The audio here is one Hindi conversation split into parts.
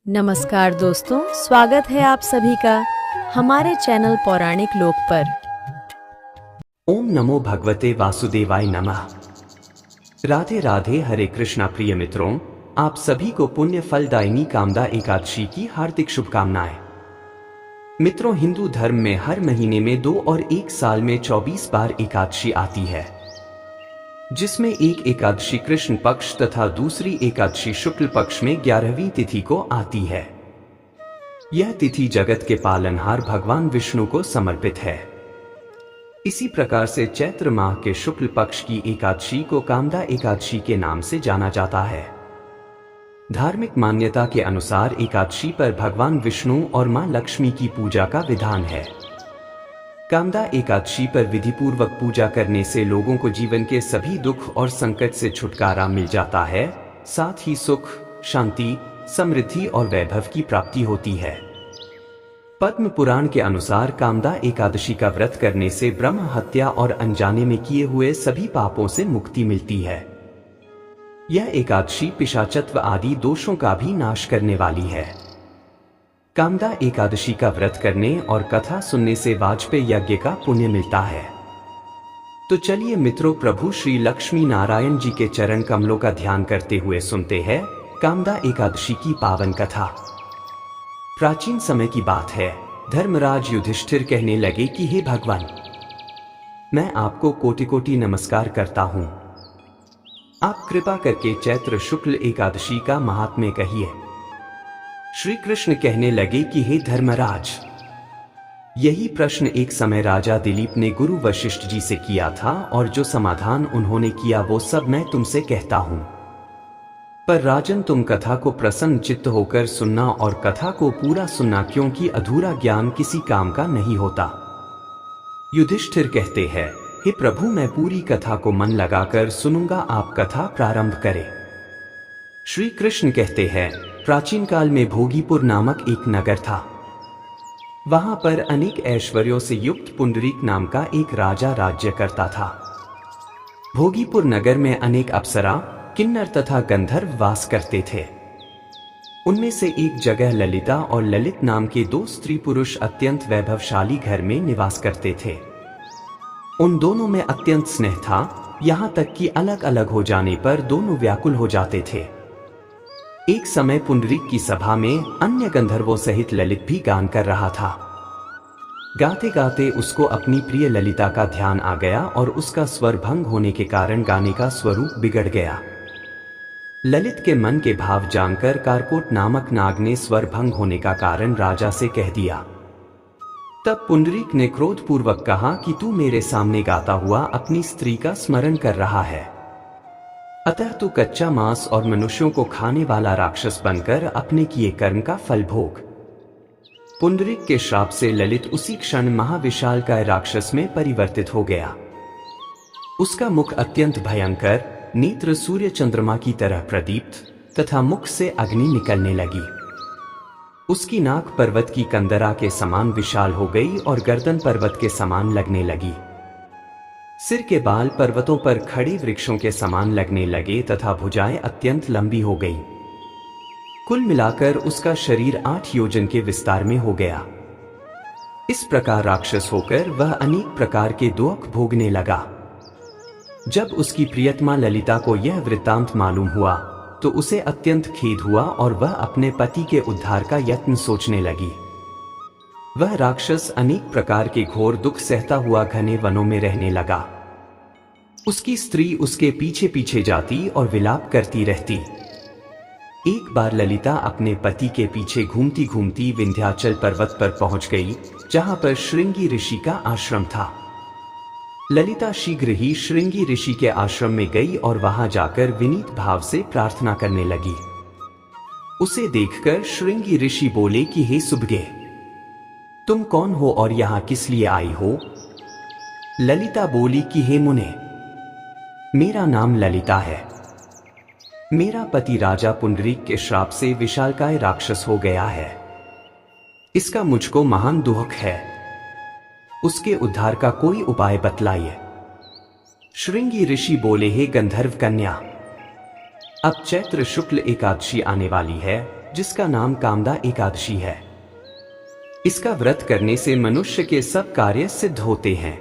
नमस्कार दोस्तों, स्वागत है आप सभी का हमारे चैनल पौराणिक लोक पर। ओम नमो भगवते वासुदेवाय नमः। राधे राधे। हरे कृष्णा। प्रिय मित्रों, आप सभी को पुण्य फलदायिनी कामदा एकादशी की हार्दिक शुभकामनाएं। मित्रों, हिंदू धर्म में हर महीने में 2 और 1 साल में 24 बार एकादशी आती है, जिसमें एक एकादशी कृष्ण पक्ष तथा दूसरी एकादशी शुक्ल पक्ष में 11वीं तिथि को आती है। यह तिथि जगत के पालनहार भगवान विष्णु को समर्पित है। इसी प्रकार से चैत्र माह के शुक्ल पक्ष की एकादशी को कामदा एकादशी के नाम से जाना जाता है। धार्मिक मान्यता के अनुसार एकादशी पर भगवान विष्णु और मां लक्ष्मी की पूजा का विधान है। कामदा एकादशी पर विधिपूर्वक पूजा करने से लोगों को जीवन के सभी दुख और संकट से छुटकारा मिल जाता है, साथ ही सुख, शांति, समृद्धि और वैभव की प्राप्ति होती है। पद्म पुराण के अनुसार कामदा एकादशी का व्रत करने से ब्रह्म हत्या और अनजाने में किए हुए सभी पापों से मुक्ति मिलती है। यह एकादशी पिशाचत्व आदि दोषों का भी नाश करने वाली है। कामदा एकादशी का व्रत करने और कथा सुनने से वाजपेय यज्ञ का पुण्य मिलता है। तो चलिए मित्रों, प्रभु श्री लक्ष्मी नारायण जी के चरण कमलों का ध्यान करते हुए सुनते हैं कामदा एकादशी की पावन कथा। प्राचीन समय की बात है। धर्मराज युधिष्ठिर कहने लगे कि हे भगवान, मैं आपको कोटि कोटि नमस्कार करता हूं। आप कृपा करके चैत्र शुक्ल एकादशी का महात्म्य कहिए। श्री कृष्ण कहने लगे कि हे धर्मराज, यही प्रश्न एक समय राजा दिलीप ने गुरु वशिष्ठ जी से किया था, और जो समाधान उन्होंने किया वो सब मैं तुमसे कहता हूं। पर राजन, तुम कथा को प्रसन्न चित्त होकर सुनना और कथा को पूरा सुनना, क्योंकि अधूरा ज्ञान किसी काम का नहीं होता। युधिष्ठिर कहते हैं, हे प्रभु, मैं पूरी कथा को मन लगाकर सुनूंगा, आप कथा प्रारंभ करें। श्री कृष्ण कहते हैं, प्राचीन काल में भोगीपुर नामक एक नगर था। वहां पर अनेक ऐश्वर्यों से युक्त पुंडरीक नाम का एक राजा राज्य करता था। भोगीपुर नगर में अनेक अप्सरा, किन्नर तथा गंधर्व वास करते थे। उनमें से एक जगह ललिता और ललित नाम के 2 स्त्री पुरुष अत्यंत वैभवशाली घर में निवास करते थे। उन दोनों में अत्यंत स्नेह था, यहां तक कि अलग अलग हो जाने पर दोनों व्याकुल हो जाते थे। एक समय पुंडरीक की सभा में अन्य गंधर्वों सहित ललित भी गान कर रहा था। गाते गाते उसको अपनी प्रिय ललिता का ध्यान आ गया और उसका स्वर भंग होने के कारण गाने का स्वरूप बिगड़ गया। ललित के मन के भाव जानकर कारकोट नामक नाग ने स्वर भंग होने का कारण राजा से कह दिया। तब पुंडरीक ने क्रोधपूर्वक कहा कि तू मेरे सामने गाता हुआ अपनी स्त्री का स्मरण कर रहा है, अतः तू कच्चा मांस और मनुष्यों को खाने वाला राक्षस बनकर अपने किए कर्म का फल भोग। पुंडरीक के श्राप से ललित उसी क्षण महाविशालकाय राक्षस में परिवर्तित हो गया। उसका मुख अत्यंत भयंकर, नेत्र सूर्य चंद्रमा की तरह प्रदीप्त तथा मुख से अग्नि निकलने लगी। उसकी नाक पर्वत की कंदरा के समान विशाल हो गई और गर्दन पर्वत के समान लगने लगी। सिर के बाल पर्वतों पर खड़े वृक्षों के समान लगने लगे तथा भुजाएं अत्यंत लंबी हो गई। कुल मिलाकर उसका शरीर 8 योजन के विस्तार में हो गया। इस प्रकार राक्षस होकर वह अनेक प्रकार के दुख भोगने लगा। जब उसकी प्रियतमा ललिता को यह वृत्तांत मालूम हुआ तो उसे अत्यंत खेद हुआ और वह अपने पति के उद्धार का यत्न सोचने लगी। वह राक्षस अनेक प्रकार के घोर दुख सहता हुआ घने वनों में रहने लगा। उसकी स्त्री उसके पीछे पीछे जाती और विलाप करती रहती। एक बार ललिता अपने पति के पीछे घूमती घूमती विंध्याचल पर्वत पर पहुंच गई, जहां पर श्रृंगी ऋषि का आश्रम था। ललिता शीघ्र ही श्रृंगी ऋषि के आश्रम में गई और वहां जाकर विनीत भाव से प्रार्थना करने लगी। उसे देखकर श्रृंगी ऋषि बोले कि हे सुभगे, तुम कौन हो और यहां किस लिए आई हो? ललिता बोली कि हे मुने, मेरा नाम ललिता है। मेरा पति राजा पुंडरीक के श्राप से विशालकाय राक्षस हो गया है। इसका मुझको महान दुख है। उसके उद्धार का कोई उपाय बतलाइए। श्रृंगी ऋषि बोले, हे गंधर्व कन्या, अब चैत्र शुक्ल एकादशी आने वाली है। जिसका नाम कामदा एकादशी है। इसका व्रत करने से मनुष्य के सब कार्य सिद्ध होते हैं।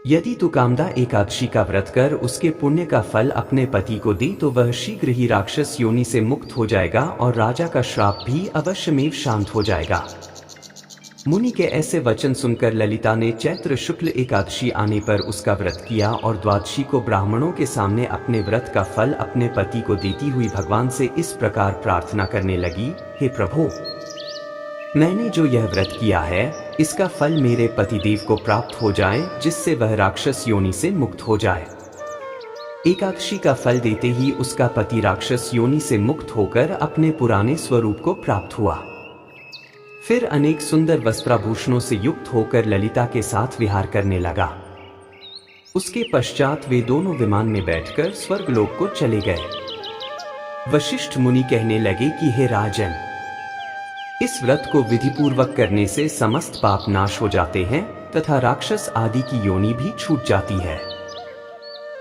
यदि तू कामदा एकादशी का व्रत कर उसके पुण्य का फल अपने पति को दे तो वह शीघ्र ही राक्षस योनि से मुक्त हो जाएगा और राजा का श्राप भी अवश्यमेव शांत हो जाएगा। मुनि के ऐसे वचन सुनकर ललिता ने चैत्र शुक्ल एकादशी आने पर उसका व्रत किया और द्वादशी को ब्राह्मणों के सामने अपने व्रत का फल अपने पति को देती हुई भगवान से इस प्रकार प्रार्थना करने लगी, हे प्रभु, मैंने जो यह व्रत किया है इसका फल मेरे पतिदेव को प्राप्त हो जाए, जिससे वह राक्षस योनि से मुक्त हो जाए। एकादशी का फल देते ही उसका पति राक्षस योनि से मुक्त होकर अपने पुराने स्वरूप को प्राप्त हुआ। फिर अनेक सुंदर वस्त्राभूषणों से युक्त होकर ललिता के साथ विहार करने लगा। उसके पश्चात वे दोनों विमान में बैठकर स्वर्गलोक को चले गए। वशिष्ठ मुनि कहने लगे कि हे राजन, इस व्रत को विधिपूर्वक करने से समस्त पाप नाश हो जाते हैं तथा राक्षस आदि की योनि भी छूट जाती है।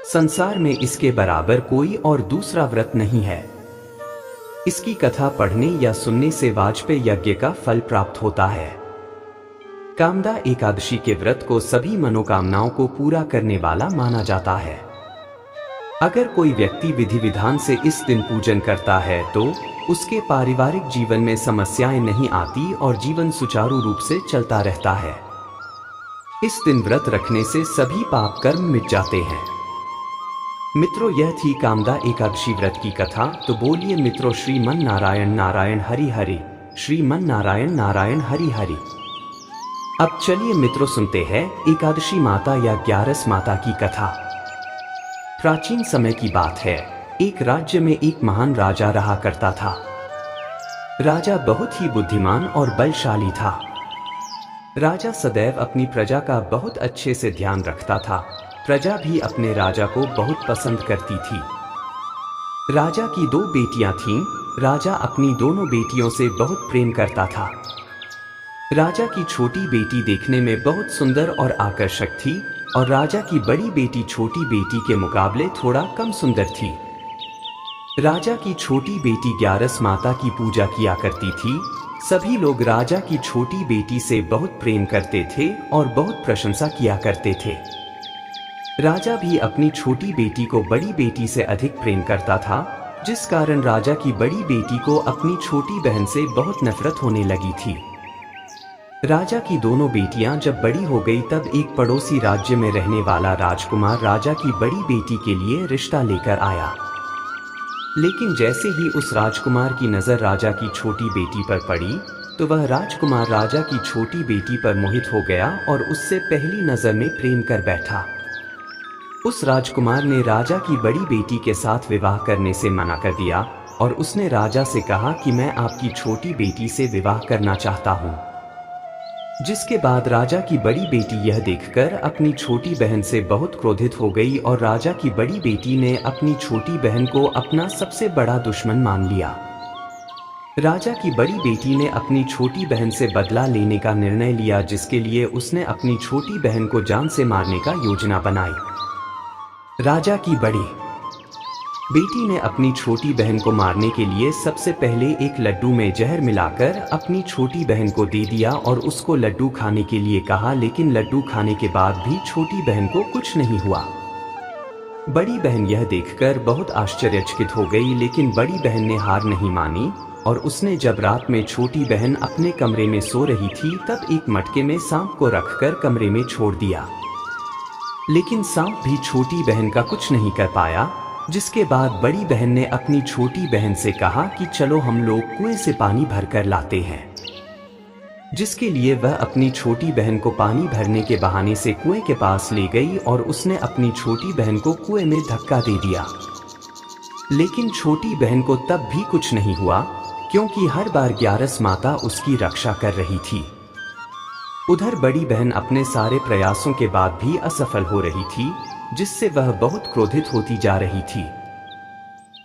संसार में इसके बराबर कोई और दूसरा व्रत नहीं है। इसकी कथा पढ़ने या सुनने से वाजपेय यज्ञ का फल प्राप्त होता है। कामदा एकादशी के व्रत को सभी मनोकामनाओं को पूरा करने वाला माना जाता है। अगर कोई व्यक्ति विधि विधान से इस दिन पूजन करता है तो उसके पारिवारिक जीवन में समस्याएं नहीं आती और जीवन सुचारू रूप से चलता रहता है। इस दिन व्रत रखने से सभी पाप कर्म मिट जाते हैं। मित्रों, यह थी कामदा एकादशी व्रत की कथा। तो बोलिए मित्रों, श्रीमन नारायण नारायण हरि हरि, श्रीमन नारायण नारायण हरि हरि। अब चलिए मित्रों सुनते हैं एकादशी माता या ग्यारस माता की कथा। प्राचीन समय की बात है। एक राज्य में एक महान राजा रहा करता था। राजा बहुत ही बुद्धिमान और बलशाली था। राजा सदैव अपनी प्रजा का बहुत अच्छे से ध्यान रखता था। प्रजा भी अपने राजा को बहुत पसंद करती थी। राजा की 2 बेटियां थीं। राजा अपनी दोनों बेटियों से बहुत प्रेम करता था। राजा की छोटी बेटी देखने में बहुत सुंदर और आकर्षक थी और राजा की बड़ी बेटी छोटी बेटी के मुकाबले थोड़ा कम सुंदर थी। राजा की छोटी बेटी ग्यारस माता की पूजा किया करती थी। सभी लोग राजा की छोटी बेटी से बहुत प्रेम करते थे और बहुत प्रशंसा किया करते थे। राजा भी अपनी छोटी बेटी को बड़ी बेटी से अधिक प्रेम करता था, जिस कारण राजा की बड़ी बेटी को अपनी छोटी बहन से बहुत नफरत होने लगी थी। राजा की दोनों बेटियां जब बड़ी हो गई तब एक पड़ोसी राज्य में रहने वाला राजकुमार राजा की बड़ी बेटी के लिए रिश्ता लेकर आया। लेकिन जैसे ही उस राजकुमार की नजर राजा की छोटी बेटी पर पड़ी तो वह राजकुमार राजा की छोटी बेटी पर मोहित हो गया और उससे पहली नजर में प्रेम कर बैठा। उस राजकुमार ने राजा की बड़ी बेटी के साथ विवाह करने से मना कर दिया और उसने राजा से कहा कि मैं आपकी छोटी बेटी से विवाह करना चाहता हूँ। जिसके बाद राजा की बड़ी बेटी यह देखकर अपनी छोटी बहन से बहुत क्रोधित हो गई और राजा की बड़ी बेटी ने अपनी छोटी बहन को अपना सबसे बड़ा दुश्मन मान लिया। राजा की बड़ी बेटी ने अपनी छोटी बहन से बदला लेने का निर्णय लिया, जिसके लिए उसने अपनी छोटी बहन को जान से मारने का योजना बनाई। राजा की बड़ी बेटी ने अपनी छोटी बहन को मारने के लिए सबसे पहले एक लड्डू में जहर मिलाकर अपनी छोटी बहन को दे दिया और उसको लड्डू खाने के लिए कहा, लेकिन लड्डू खाने के बाद भी छोटी बहन को कुछ नहीं हुआ। बड़ी बहन यह देखकर बहुत आश्चर्यचकित हो गई, लेकिन बड़ी बहन ने हार नहीं मानी और उसने जब रात में छोटी बहन अपने कमरे में सो रही थी तब एक मटके में सांप को रखकर कमरे में छोड़ दिया। लेकिन सांप भी छोटी बहन का कुछ नहीं कर पाया। जिसके बाद बड़ी बहन ने अपनी छोटी बहन से कहा कि चलो हम लोग कुएं से पानी भरकर लाते हैं। जिसके लिए वह अपनी छोटी बहन को पानी भरने के बहाने से कुएं के पास ले गई और उसने अपनी छोटी बहन को कुएं में धक्का दे दिया। लेकिन छोटी बहन को तब भी कुछ नहीं हुआ, क्योंकि हर बार ग्यारस माता उसकी रक्षा कर रही थी। उधर बड़ी बहन अपने सारे प्रयासों के बाद भी असफल हो रही थी, जिससे वह बहुत क्रोधित होती जा रही थी।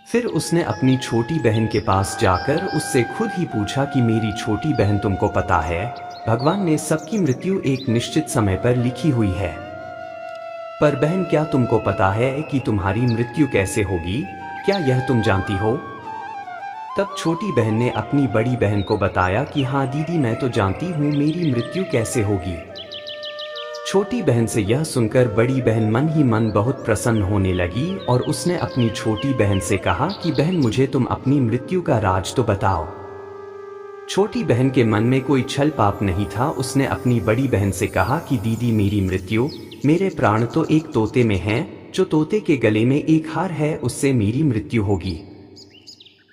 फिर उसने अपनी छोटी बहन के पास जाकर उससे खुद ही पूछा कि मेरी छोटी बहन, तुमको पता है भगवान ने सबकी मृत्यु एक निश्चित समय पर लिखी हुई है, पर बहन क्या तुमको पता है कि तुम्हारी मृत्यु कैसे होगी? क्या यह तुम जानती हो? तब छोटी बहन ने अपनी बड़ी बहन को बताया कि हाँ दीदी, मैं तो जानती हूँ मेरी मृत्यु कैसे होगी। छोटी बहन से यह सुनकर बड़ी बहन मन ही मन बहुत प्रसन्न होने लगी और उसने अपनी छोटी बहन से कहा कि बहन, मुझे तुम अपनी मृत्यु का राज तो बताओ। छोटी बहन के मन में कोई छल पाप नहीं था। उसने अपनी बड़ी बहन से कहा कि दीदी, मेरी मृत्यु, मेरे प्राण तो एक तोते में हैं, जो तोते के गले में एक हार है, उससे मेरी मृत्यु होगी।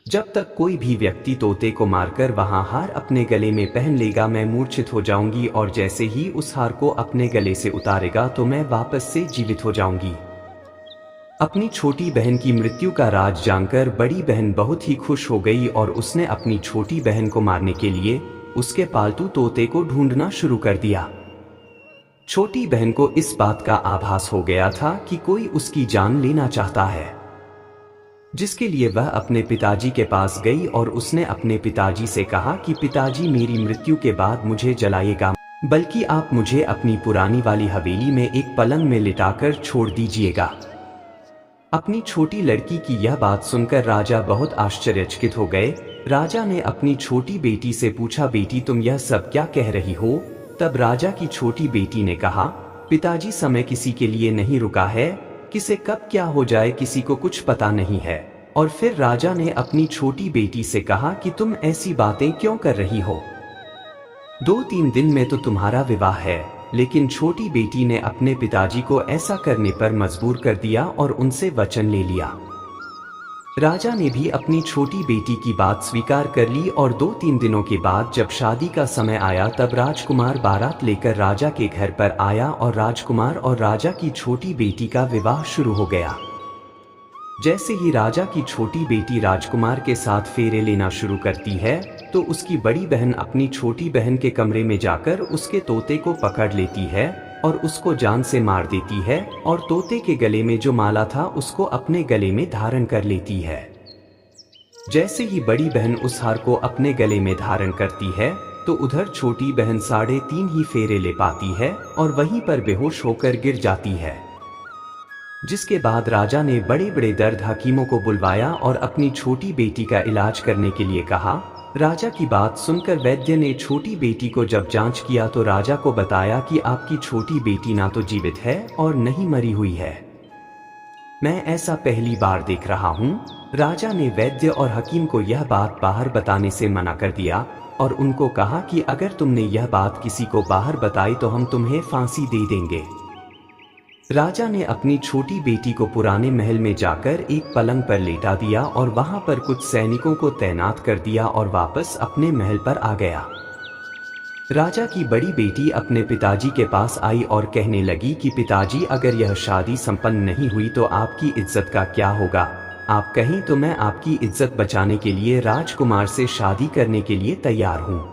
जब तक कोई भी व्यक्ति तोते को मारकर वहां हार अपने गले में पहन लेगा, मैं मूर्छित हो जाऊंगी और जैसे ही उस हार को अपने गले से उतारेगा तो मैं वापस से जीवित हो जाऊंगी। अपनी छोटी बहन की मृत्यु का राज जानकर बड़ी बहन बहुत ही खुश हो गई और उसने अपनी छोटी बहन को मारने के लिए उसके पालतू तोते को ढूंढना शुरू कर दिया। छोटी बहन को इस बात का आभास हो गया था कि कोई उसकी जान लेना चाहता है, जिसके लिए वह अपने पिताजी के पास गई और उसने अपने पिताजी से कहा कि पिताजी, मेरी मृत्यु के बाद मुझे जलाइएगा, बल्कि आप मुझे अपनी पुरानी वाली हवेली में एक पलंग में लिटाकर छोड़ दीजिएगा। अपनी छोटी लड़की की यह बात सुनकर राजा बहुत आश्चर्यचकित हो गए। राजा ने अपनी छोटी बेटी से पूछा, बेटी, तुम यह सब क्या कह रही हो? तब राजा की छोटी बेटी ने कहा, पिताजी, समय किसी के लिए नहीं रुका है, किसे कब क्या हो जाए किसी को कुछ पता नहीं है। और फिर राजा ने अपनी छोटी बेटी से कहा कि तुम ऐसी बातें क्यों कर रही हो? 2-3 दिन में तो तुम्हारा विवाह है। लेकिन छोटी बेटी ने अपने पिताजी को ऐसा करने पर मजबूर कर दिया और उनसे वचन ले लिया। राजा ने भी अपनी छोटी बेटी की बात स्वीकार कर ली और 2-3 दिनों के बाद जब शादी का समय आया तब राजकुमार बारात लेकर राजा के घर पर आया और राजकुमार और राजा की छोटी बेटी का विवाह शुरू हो गया। जैसे ही राजा की छोटी बेटी राजकुमार के साथ फेरे लेना शुरू करती है तो उसकी बड़ी बहन अपनी छोटी बहन के कमरे में जाकर उसके तोते को पकड़ लेती है और उसको जान से मार देती है और तोते के गले में जो माला था उसको अपने गले में धारण कर लेती है। जैसे ही बड़ी बहन उस हार को अपने गले में धारण करती है तो उधर छोटी बहन 3.5 ही फेरे ले पाती है और वहीं पर बेहोश होकर गिर जाती है। जिसके बाद राजा ने बड़े बड़े दर्द हकीमों को बुलवाया और अपनी छोटी बेटी का इलाज करने के लिए कहा। राजा की बात सुनकर वैद्य ने छोटी बेटी को जब जांच किया तो राजा को बताया कि आपकी छोटी बेटी ना तो जीवित है और नहीं मरी हुई है। मैं ऐसा पहली बार देख रहा हूँ। राजा ने वैद्य और हकीम को यह बात बाहर बताने से मना कर दिया और उनको कहा कि अगर तुमने यह बात किसी को बाहर बताई तो हम तुम्हें फांसी दे देंगे। राजा ने अपनी छोटी बेटी को पुराने महल में जाकर एक पलंग पर लेटा दिया और वहां पर कुछ सैनिकों को तैनात कर दिया और वापस अपने महल पर आ गया। राजा की बड़ी बेटी अपने पिताजी के पास आई और कहने लगी कि पिताजी, अगर यह शादी संपन्न नहीं हुई तो आपकी इज्जत का क्या होगा? आप कहें तो मैं आपकी इज्जत बचाने के लिए राजकुमार से शादी करने के लिए तैयार हूँ।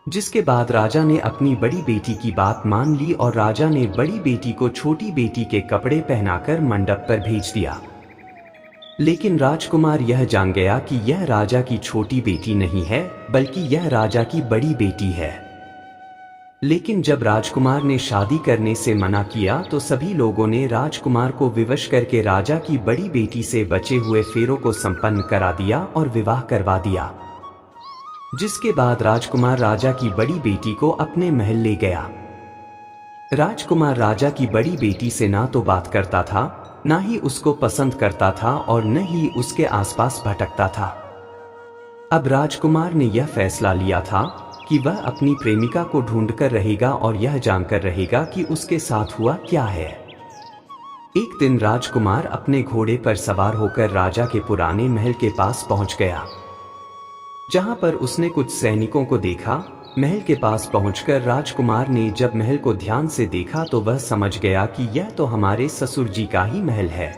जिसके बाद राजा ने अपनी बड़ी बेटी की बात मान ली और राजा ने बड़ी बेटी को छोटी बेटी के कपड़े पहनाकर मंडप पर भेज दिया। लेकिन राजकुमार यह जान गया कि यह राजा की छोटी बेटी नहीं है बल्कि यह राजा की बड़ी बेटी है। लेकिन जब राजकुमार ने शादी करने से मना किया तो सभी लोगों ने राजकुमार को विवश करके राजा की बड़ी बेटी से बचे हुए फेरों को संपन्न करा दिया और विवाह करवा दिया। जिसके बाद राजकुमार राजा की बड़ी बेटी को अपने महल ले गया। राजकुमार राजा की बड़ी बेटी से ना तो बात करता था, ना ही उसको पसंद करता था और न ही उसके आसपास भटकता था। अब राजकुमार ने यह फैसला लिया था कि वह अपनी प्रेमिका को ढूंढकर रहेगा और यह जानकर रहेगा कि उसके साथ हुआ क्या है। एक दिन राजकुमार अपने घोड़े पर सवार होकर राजा के पुराने महल के पास पहुंच गया, जहां पर उसने कुछ सैनिकों को देखा। महल के पास पहुंचकर राजकुमार ने जब महल को ध्यान से देखा तो वह समझ गया कि यह तो हमारे ससुर जी का ही महल है।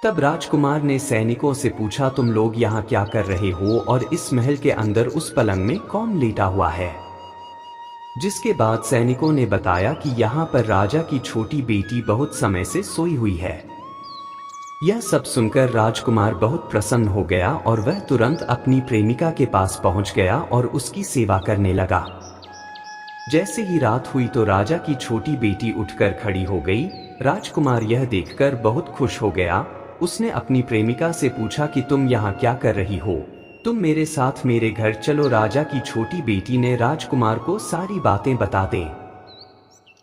तब राजकुमार ने सैनिकों से पूछा, तुम लोग यहाँ क्या कर रहे हो और इस महल के अंदर उस पलंग में कौन लेटा हुआ है? जिसके बाद सैनिकों ने बताया कि यहाँ पर राजा की छोटी बेटी बहुत समय से सोई हुई है। यह सब सुनकर राजकुमार बहुत प्रसन्न हो गया और वह तुरंत अपनी प्रेमिका के पास पहुंच गया और उसकी सेवा करने लगा। जैसे ही रात हुई तो राजा की छोटी बेटी उठकर खड़ी हो गई। राजकुमार यह देखकर बहुत खुश हो गया उसने अपनी प्रेमिका से पूछा कि तुम यहाँ क्या कर रही हो, तुम मेरे साथ मेरे घर चलो। राजा की छोटी बेटी ने राजकुमार को सारी बातें बता दें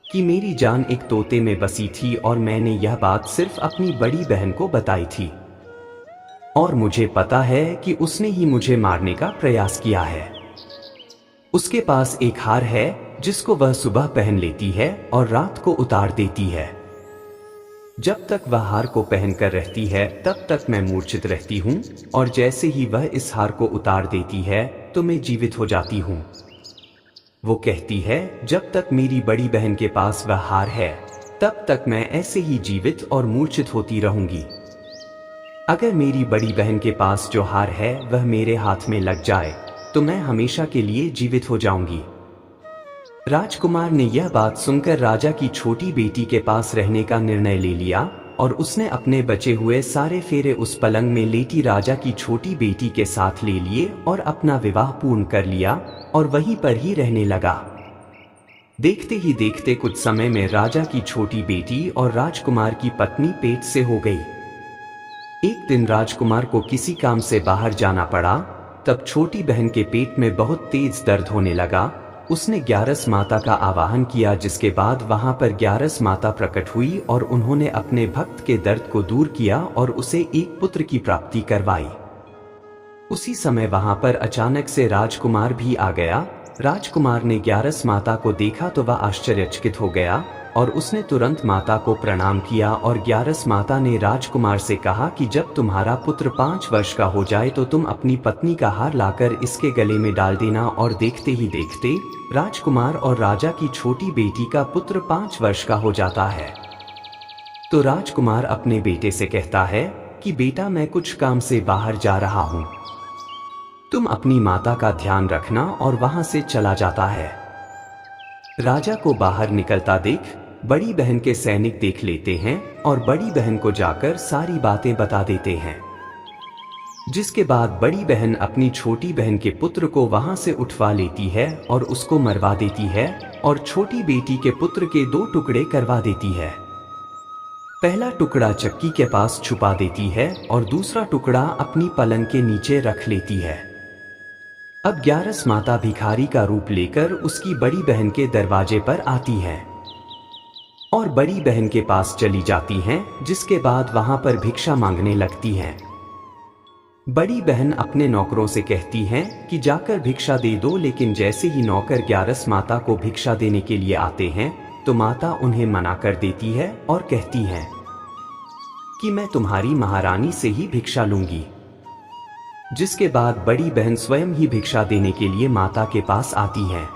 कि मेरी जान एक तोते में बसी थी और मैंने यह बात सिर्फ अपनी बड़ी बहन को बताई थी और मुझे पता है कि उसने ही मुझे मारने का प्रयास किया है। उसके पास एक हार है जिसको वह सुबह पहन लेती है और रात को उतार देती है। जब तक वह हार को पहनकर रहती है तब तक मैं मूर्छित रहती हूँ और जैसे ही वह इस हार को उतार देती है तो मैं जीवित हो जाती हूँ। वो कहती है जब तक मेरी बड़ी बहन के पास वह हार है तब तक मैं ऐसे ही जीवित और मूर्छित होती रहूंगी। अगर मेरी बड़ी बहन के पास जो हार है वह मेरे हाथ में लग जाए तो मैं हमेशा के लिए जीवित हो जाऊंगी। राजकुमार ने यह बात सुनकर राजा की छोटी बेटी के पास रहने का निर्णय ले लिया और उसने अपने बचे हुए सारे फेरे उस पलंग में लेटी राजा की छोटी बेटी के साथ ले लिए और अपना विवाह पूर्ण कर लिया और वहीं पर ही रहने लगा। देखते ही देखते कुछ समय में राजा की छोटी बेटी और राजकुमार की पत्नी पेट से हो गई। एक दिन राजकुमार को किसी काम से बाहर जाना पड़ा, तब छोटी बहन के पेट में बहुत तेज दर्द होने लगा। उसने ग्यारस माता का आवाहन किया, जिसके बाद वहां पर ग्यारस माता प्रकट हुई और उन्होंने अपने भक्त के दर्द को दूर किया और उसे एक पुत्र की प्राप्ति करवाई। उसी समय वहां पर अचानक से राजकुमार भी आ गया। राजकुमार ने ग्यारस माता को देखा तो वह आश्चर्यचकित हो गया और उसने तुरंत माता को प्रणाम किया और ग्यारस माता ने राजकुमार से कहा कि जब तुम्हारा पुत्र 5 वर्ष का हो जाए तो तुम अपनी पत्नी का हार लाकर इसके गले में डाल देना। और देखते ही देखते राजकुमार और राजा की छोटी बेटी का पुत्र 5 वर्ष का हो जाता है। तो राजकुमार अपने बेटे से कहता है कि बेटा, मैं कुछ काम से बाहर जा रहा हूं, तुम अपनी माता का ध्यान रखना, और वहां से चला जाता है। राजा को बाहर निकलता देख बड़ी बहन के सैनिक देख लेते हैं और बड़ी बहन को जाकर सारी बातें बता देते हैं, जिसके बाद बड़ी बहन अपनी छोटी बहन के पुत्र को वहां से उठवा लेती है और उसको मरवा देती है और छोटी बेटी के पुत्र के 2 टुकड़े करवा देती है। पहला टुकड़ा चक्की के पास छुपा देती है और दूसरा टुकड़ा अपनी पलंग के नीचे रख लेती है। अब ग्यारस माता भिखारी का रूप लेकर उसकी बड़ी बहन के दरवाजे पर आती हैं और बड़ी बहन के पास चली जाती हैं, जिसके बाद वहां पर भिक्षा मांगने लगती हैं। बड़ी बहन अपने नौकरों से कहती हैं कि जाकर भिक्षा दे दो, लेकिन जैसे ही नौकर ग्यारस माता को भिक्षा देने के लिए आते हैं तो माता उन्हें मना कर देती है और कहती हैं कि मैं तुम्हारी महारानी से ही भिक्षा लूंगी। जिसके बाद बड़ी बहन स्वयं ही भिक्षा देने के लिए माता के पास आती हैं।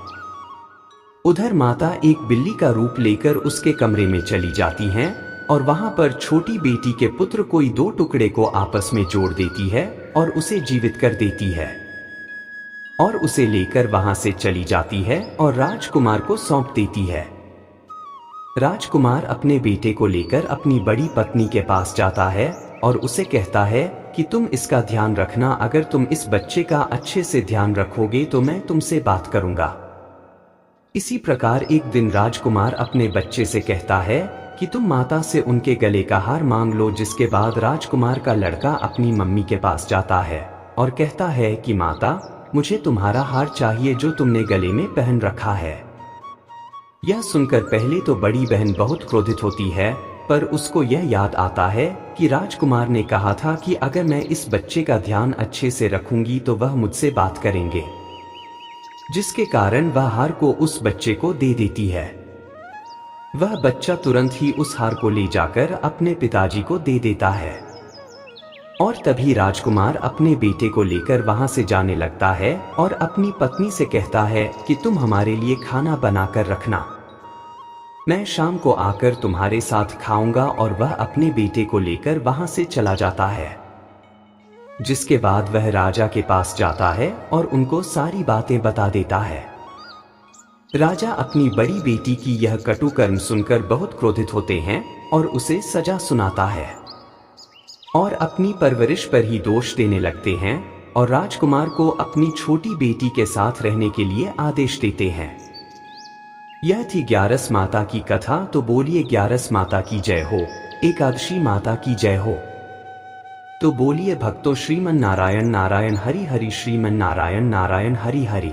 उधर माता एक बिल्ली का रूप लेकर उसके कमरे में चली जाती हैं और वहां पर छोटी बेटी के पुत्र कोई 2 टुकड़े को आपस में जोड़ देती है और उसे जीवित कर देती है और उसे लेकर वहां से चली जाती है और राजकुमार को सौंप देती है। राजकुमार अपने बेटे को लेकर अपनी बड़ी पत्नी के पास जाता है और उसे कहता है कि तुम इसका ध्यान रखना, अगर तुम इस बच्चे का अच्छे से ध्यान रखोगे तो मैं तुमसे बात करूंगा। इसी प्रकार एक दिन राजकुमार अपने बच्चे से कहता है कि तुम माता से उनके गले का हार मांग लो। जिसके बाद राजकुमार का लड़का अपनी मम्मी के पास जाता है और कहता है कि माता, मुझे तुम्हारा हार चाहिए जो तुमने गले में पहन रखा है। यह सुनकर पहले तो बड़ी बहन बहुत क्रोधित होती है, पर उसको यह याद आता है कि राजकुमार ने कहा था कि अगर मैं इस बच्चे का ध्यान अच्छे से रखूंगी तो वह मुझसे बात करेंगे, जिसके कारण वह हार को उस बच्चे को दे देती है। वह बच्चा तुरंत ही उस हार को ले जाकर अपने पिताजी को दे देता है और तभी राजकुमार अपने बेटे को लेकर वहां से जाने लगता है और अपनी पत्नी से कहता है कि तुम हमारे लिए खाना बनाकर रखना, मैं शाम को आकर तुम्हारे साथ खाऊंगा। और वह अपने बेटे को लेकर वहां से चला जाता है। जिसके बाद वह राजा के पास जाता है और उनको सारी बातें बता देता है। राजा अपनी बड़ी बेटी की यह कटु कर्म सुनकर बहुत क्रोधित होते हैं और उसे सजा सुनाता है और अपनी परवरिश पर ही दोष देने लगते हैं और राजकुमार को अपनी छोटी बेटी के साथ रहने के लिए आदेश देते हैं। यह थी ग्यारस माता की कथा। तो बोलिए ग्यारस माता की जय हो, एकादशी माता की जय हो। तो बोलिए भक्तों, श्रीमन नारायण नारायण हरि हरि, श्रीमन नारायण नारायण हरि हरि।